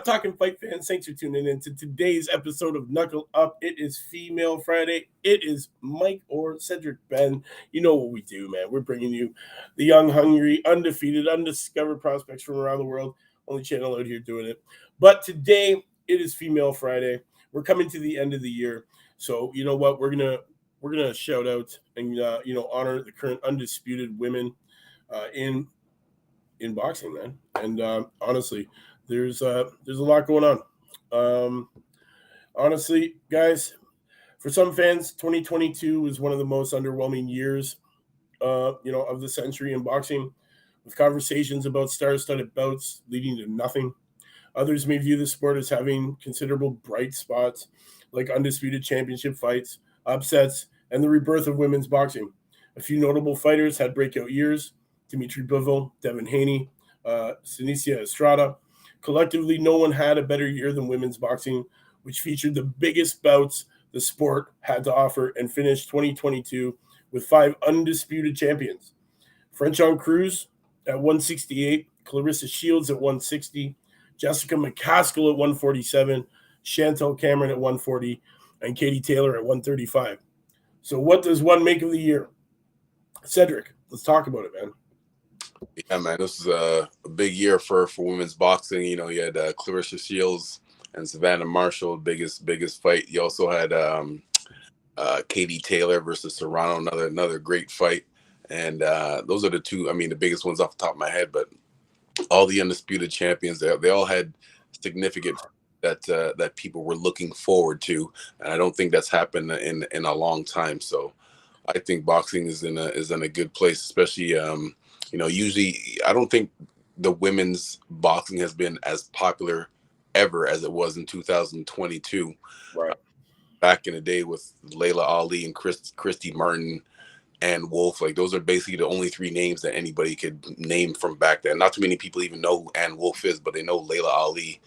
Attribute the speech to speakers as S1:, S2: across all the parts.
S1: talking fight fans? Thanks for tuning in to today's episode of Knuckle Up. It is Female Friday. It is Mike or Cedric Ben. You know what we do, man. We're bringing you the young, hungry, undefeated, undiscovered prospects from around the world. Only channel out here doing it. But today, it is Female Friday. We're coming to the end of the year. So, you know what? We're gonna shout out and honor the current undisputed women in boxing, man. And honestly, there's a lot going on. Honestly, guys, for some fans, 2022 was one of the most underwhelming years, of the century in boxing, with conversations about star-studded bouts leading to nothing. Others may view the sport as having considerable bright spots, like undisputed championship fights, upsets, and the rebirth of women's boxing. A few notable fighters had breakout years: Dimitri Bivol, Devin Haney, Sinicia Estrada. Collectively, no one had a better year than women's boxing, which featured the biggest bouts the sport had to offer and finished 2022 with 5 undisputed champions. Frenchon Cruz at 168, Claressa Shields at 160, Jessica McCaskill at 147, Chantel Cameron at 140, and Katie Taylor at 135. So what does one make of the year? Cedric, let's talk about it, man.
S2: Yeah, man, this is a big year for women's boxing. You had Claressa Shields and Savannah Marshall, biggest fight. You also had Katie Taylor versus Serrano, another great fight. And those are the two, the biggest ones off the top of my head. But all the undisputed champions, they all had significant that people were looking forward to, and I don't think that's happened in a long time. So I think boxing is in a good place, especially usually I don't think the women's boxing has been as popular ever as it was in 2022.
S1: Right.
S2: Back in the day with Layla Ali and Christy Martin and Wolf, like those are basically the only 3 names that anybody could name from back then. Not too many people even know who Ann Wolf is, but they know Layla Ali.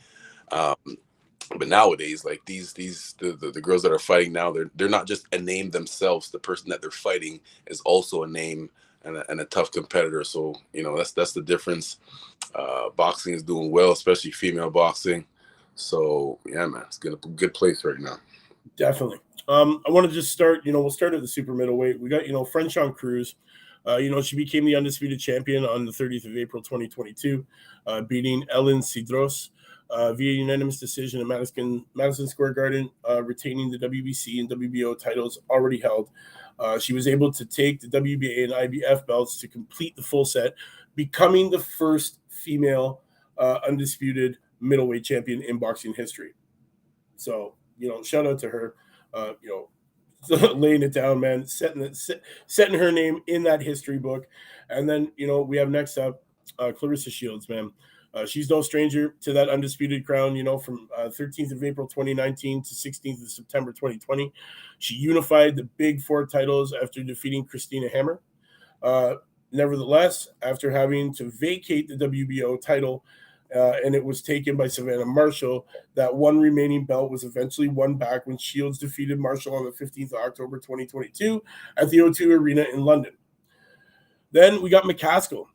S2: But nowadays, like the girls that are fighting now, they're not just a name themselves. The person that they're fighting is also a name and a tough competitor. So that's the difference. Boxing is doing well, especially female boxing. So yeah, man, it's in a good place right now.
S1: Definitely. I want to just start. We'll start at the super middleweight. We got Frenchon Cruz. She became the undisputed champion on the 30th of April 2022, beating Elin Cederroos via unanimous decision at Madison Square Garden, retaining the WBC and WBO titles already held. She was able to take the WBA and IBF belts to complete the full set, becoming the first female undisputed middleweight champion in boxing history. So, shout out to her, laying it down, man, setting her name in that history book. And then, we have next up Claressa Shields, man. She's no stranger to that undisputed crown, from 13th of April 2019 to 16th of September 2020. She unified the big 4 titles after defeating Christina Hammer. Nevertheless, after having to vacate the WBO title, and it was taken by Savannah Marshall, that one remaining belt was eventually won back when Shields defeated Marshall on the 15th of October 2022 at the O2 Arena in London. Then we got McCaskill.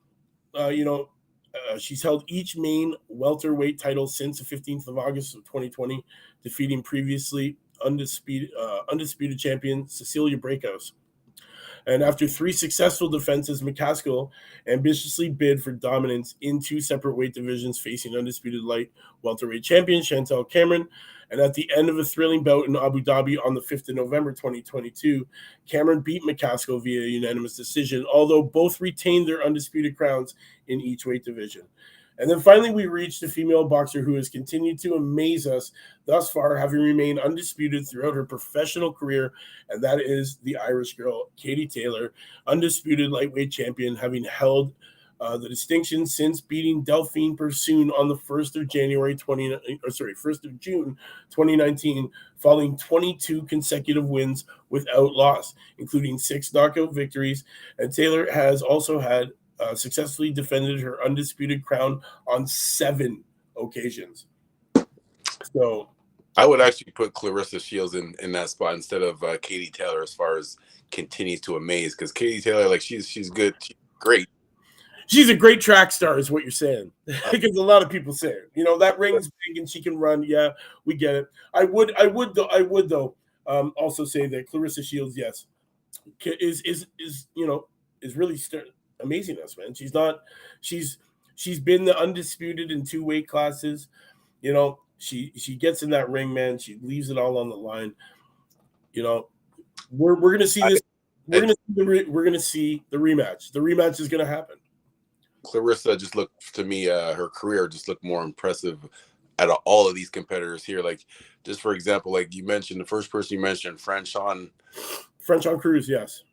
S1: She's held each main welterweight title since the 15th of August of 2020, defeating previously undisputed champion Cecilia Braekhus. And after 3 successful defenses, McCaskill ambitiously bid for dominance in 2 separate weight divisions, facing undisputed light welterweight champion Chantel Cameron. And at the end of a thrilling bout in Abu Dhabi on the 5th of November 2022, Cameron beat McCaskill via unanimous decision, although both retained their undisputed crowns in each weight division. And then finally, we reached a female boxer who has continued to amaze us thus far, having remained undisputed throughout her professional career, and that is the Irish girl, Katie Taylor, undisputed lightweight champion, having held the distinction since beating Delfine Persoon on the 1st of June 2019, following 22 consecutive wins without loss, including 6 knockout victories. And Taylor has also had successfully defended her undisputed crown on 7 occasions. So
S2: I would actually put Claressa Shields in that spot instead of Katie Taylor as far as continues to amaze, because Katie Taylor, like she's good, she's great.
S1: She's a great track star, is what you're saying. Because a lot of people say it. That ring's big and she can run. Yeah, we get it. I would though. Also say that Claressa Shields, yes, is really amazing us, man. She's been the undisputed in 2 weight classes. She gets in that ring, man. She leaves it all on the line. We're gonna see this. We're gonna see the rematch. The rematch is gonna happen.
S2: Claressa just looked to me, her career just looked more impressive out of all of these competitors here. Like, just for example, like you mentioned, the first person you mentioned, Franchon
S1: Cruz, yes,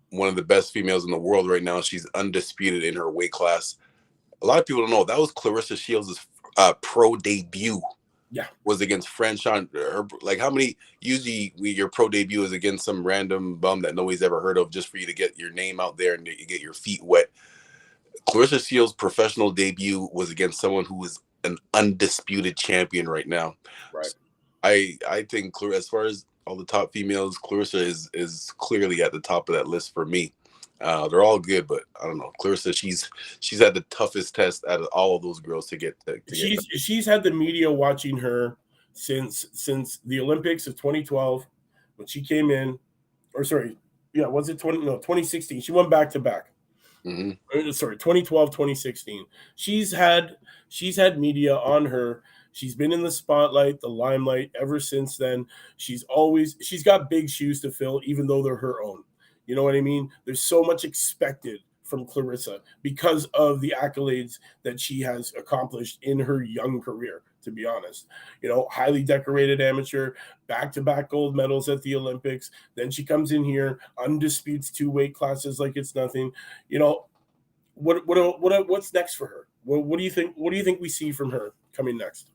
S2: one of the best females in the world right now. She's undisputed in her weight class. A lot of people don't know that was Claressa Shields' pro debut.
S1: Yeah,
S2: was against Franchon. Like, how many? Usually, your pro debut is against some random bum that nobody's ever heard of, just for you to get your name out there and you get your feet wet. Claressa Shields' professional debut was against someone who is an undisputed champion right now.
S1: Right.
S2: I think as far as all the top females, Claressa is clearly at the top of that list for me. They're all good, but I don't know. Claressa, she's had the toughest test out of all of those girls to get.
S1: She's had the media watching her since the Olympics of 2012 when she came in, or sorry, yeah, was it 2016? She went back to back.
S2: Mm-hmm.
S1: Sorry, 2012, 2016. She's had media on her. She's been in the spotlight, the limelight ever since then. She's got big shoes to fill, even though they're her own. You know what I mean? There's so much expected from Claressa because of the accolades that she has accomplished in her young career, to be honest. Highly decorated amateur, back-to-back gold medals at the Olympics. Then she comes in here, undisputes 2 weight classes like it's nothing. What's next for her? What do you think? What do you think we see from her coming next?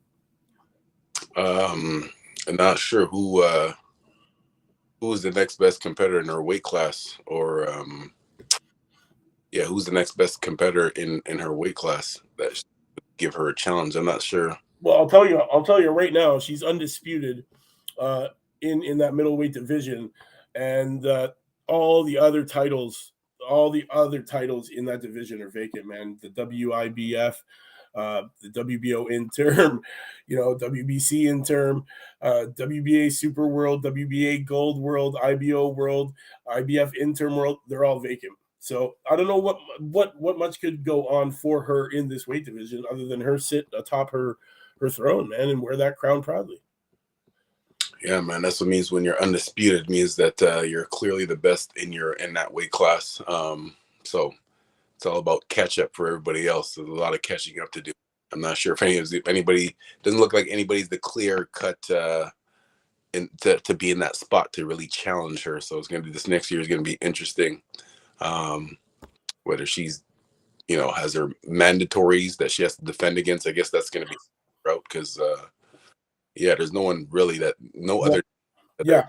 S2: I'm not sure who is the next best competitor in her weight class, or who's the next best competitor in her weight class that should give her a challenge. I'm not sure.
S1: Well, I'll tell you right now, she's undisputed in that middleweight division, and all the other titles in that division are vacant, man. The WIBF, the WBO interim, WBC interim, WBA Super World, WBA Gold World, IBO World, IBF interim world, they're all vacant. So I don't know what much could go on for her in this weight division other than her sit atop her throne, man, and wear that crown proudly.
S2: Yeah, man, that's what it means when you're undisputed. It means that you're clearly the best in that weight class. So it's all about catch up for everybody else. There's a lot of catching up to do. I'm not sure if anybody doesn't look like anybody's the clear cut to be in that spot to really challenge her. So it's going to be this next year is going to be interesting. Whether she's has her mandatories that she has to defend against. I guess that's going to be route because there's no one really other.
S1: Yeah,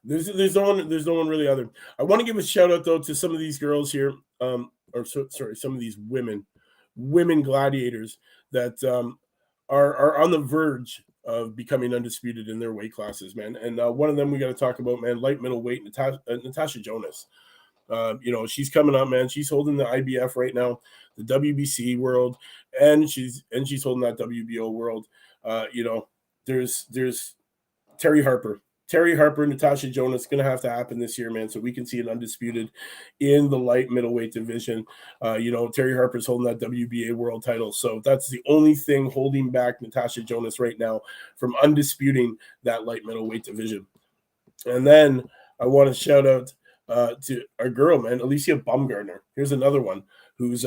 S1: there's no one really other. I want to give a shout out though to some of these girls here, some of these women gladiators that are on the verge of becoming undisputed in their weight classes, man. And one of them we got to talk about, man, light middleweight Natasha Jonas. She's coming up, man. She's holding the IBF right now, the WBC world, and she's holding that WBO world. There's Terry Harper, Natasha Jonas going to have to happen this year, man. So we can see an undisputed in the light middleweight division. Terry Harper's holding that WBA world title. So that's the only thing holding back Natasha Jonas right now from undisputing that light middleweight division. And then I want to shout out to our girl, man, Alicia Baumgartner. Here's another one who's,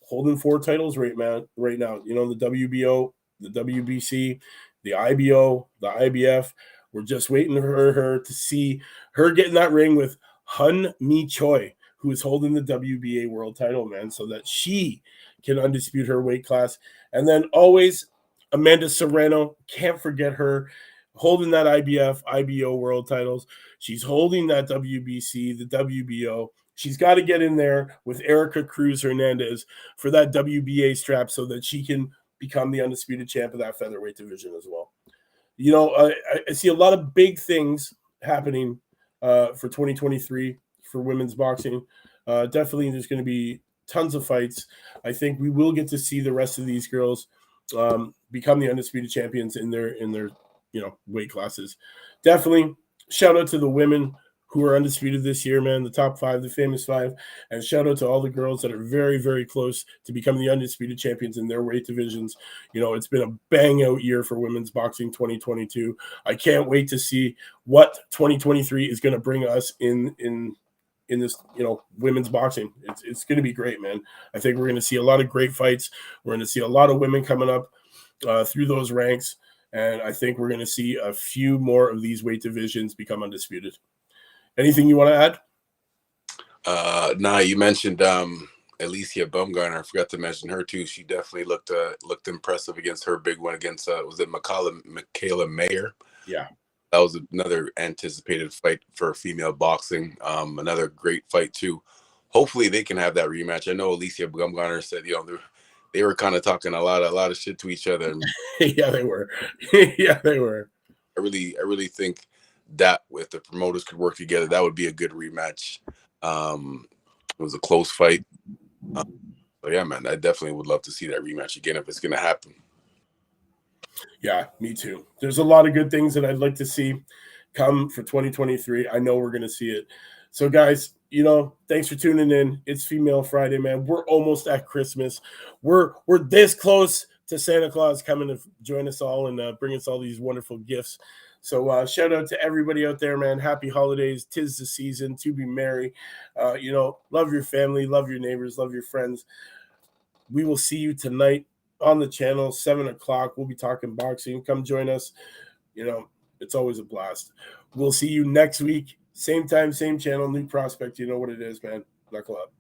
S1: holding 4 titles right now. The WBO, the WBC, the IBO, the IBF. We're just waiting for her to see her get in that ring with Hun Mi Choi, who is holding the WBA world title, man, so that she can undispute her weight class. And then always Amanda Serrano, can't forget her, holding that IBF, IBO world titles. She's holding that WBC, the WBO. She's got to get in there with Erica Cruz Hernandez for that WBA strap so that she can become the undisputed champ of that featherweight division as well. I see a lot of big things happening for 2023 for women's boxing. Definitely there's going to be tons of fights. I think we will get to see the rest of these girls become the undisputed champions in their weight classes. Definitely shout out to the women who are undisputed this year, man, the top 5, the famous 5, and shout out to all the girls that are very, very close to becoming the undisputed champions in their weight divisions. It's been a bang out year for women's boxing 2022. I can't wait to see what 2023 is going to bring us in this, women's boxing. It's going to be great, man. I think we're going to see a lot of great fights. We're going to see a lot of women coming up through those ranks, and I think we're going to see a few more of these weight divisions become undisputed. Anything you want to add?
S2: Nah, you mentioned Alicia Baumgartner. I forgot to mention her too. She definitely looked impressive against her big one against was it Michaela Mayer?
S1: Yeah.
S2: That was another anticipated fight for female boxing. Another great fight too. Hopefully they can have that rematch. I know Alicia Baumgartner said, they were kind of talking a lot of shit to each other. And
S1: yeah, they were. Yeah, they were.
S2: I really think that if the promoters could work together, that would be a good rematch. It was a close fight. But yeah, man, I definitely would love to see that rematch again if it's going to happen.
S1: Yeah, me too. There's a lot of good things that I'd like to see come for 2023. I know we're going to see it. So guys, thanks for tuning in. It's Female Friday, man. We're almost at Christmas. We're this close to Santa Claus coming to join us all and bring us all these wonderful gifts. So shout out to everybody out there, man. Happy holidays. 'Tis the season to be merry. Love your family, love your neighbors, love your friends. We will see you tonight on the channel, 7:00. We'll be talking boxing. Come join us. It's always a blast. We'll see you next week. Same time, same channel, new prospect. You know what it is, man. Knuckle up.